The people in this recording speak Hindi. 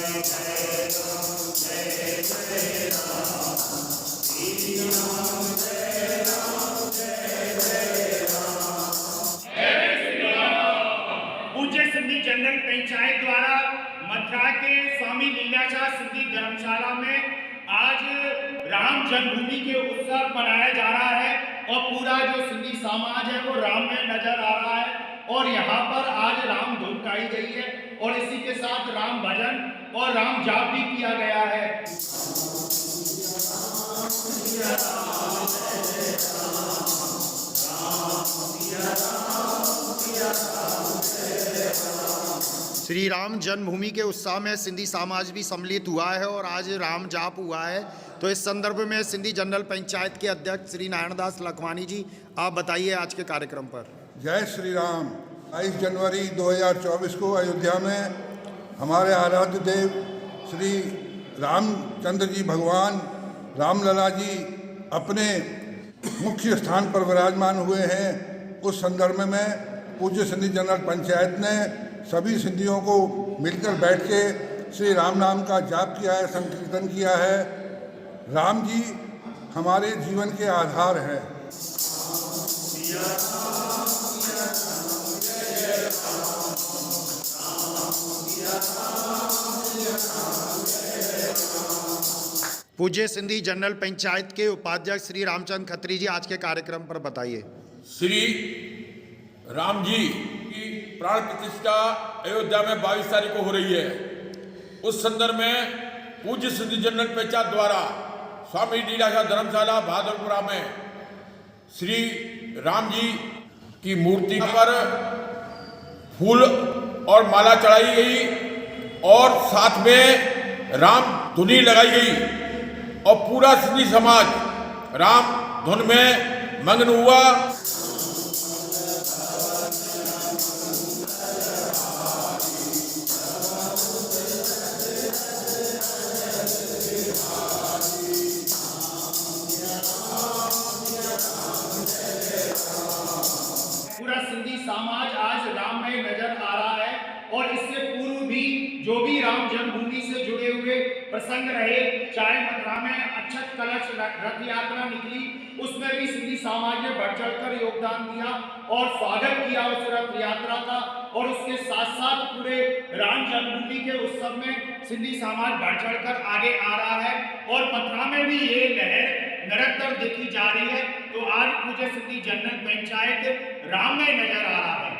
पूज्य सिंधी जनरल पंचायत द्वारा मथुरा के स्वामी लीलाशाह सिंधी धर्मशाला में आज राम जन्मभूमि के उत्सव मनाया जा रहा है और पूरा जो सिंधी समाज है वो राम में नजर आ रहा है और यहाँ पर आज राम धुन गाई गई है और इसी के साथ राम भजन और राम जाप भी किया गया है। श्री राम जन्मभूमि के उत्साह में सिंधी समाज भी सम्मिलित हुआ है और आज राम जाप हुआ है। तो इस संदर्भ में सिंधी जनरल पंचायत के अध्यक्ष श्री नारायण दास लखवानी जी, आप बताइए आज के कार्यक्रम पर। जय श्री राम। 22 जनवरी 2024 को अयोध्या में हमारे आराध्य देव श्री रामचंद्र जी भगवान रामलला जी अपने मुख्य स्थान पर विराजमान हुए हैं। उस संदर्भ में पूज्य सिंधी जनरल पंचायत ने सभी सिंधियों को मिलकर बैठ के श्री राम नाम का जाप किया है, संकीर्तन किया है। राम जी हमारे जीवन के आधार हैं। पूज्य सिंधी जनरल पंचायत के उपाध्यक्ष श्री रामचंद्र खत्री जी, आज के कार्यक्रम पर बताइए। श्री राम जी की प्राण प्रतिष्ठा अयोध्या में 22 तारीख को हो रही है। उस संदर्भ में पूज्य सिंधी जनरल पंचायत द्वारा स्वामी लीलाशाह धर्मशाला भादरपुरा में श्री राम जी की मूर्ति पर फूल और माला चढ़ाई गई और साथ में राम धुनी लगाई गई और पूरा सिंधी समाज राम धुन में मग्न हुआ। पूरा सिंधी समाज आज राम में नजर आ रहा है और इससे पूर्व भी जो भी राम जन्मभूमि से जुड़े हुए प्रसंग रहे, चाहे मथुरा में अक्षत कलश रथ यात्रा निकली, उसमें भी सिंधी समाज ने बढ़ चढ़कर योगदान दिया और स्वागत किया उस रथ यात्रा का। और उसके साथ साथ पूरे राम जन्मभूमि के उत्सव में सिंधी समाज बढ़ चढ़कर आगे आ रहा है और मथुरा में भी ये लहर निरंतर देखी जा रही है। तो आज पूज्य सिंधी जनरल पंचायत राम में नजर आ रहा है।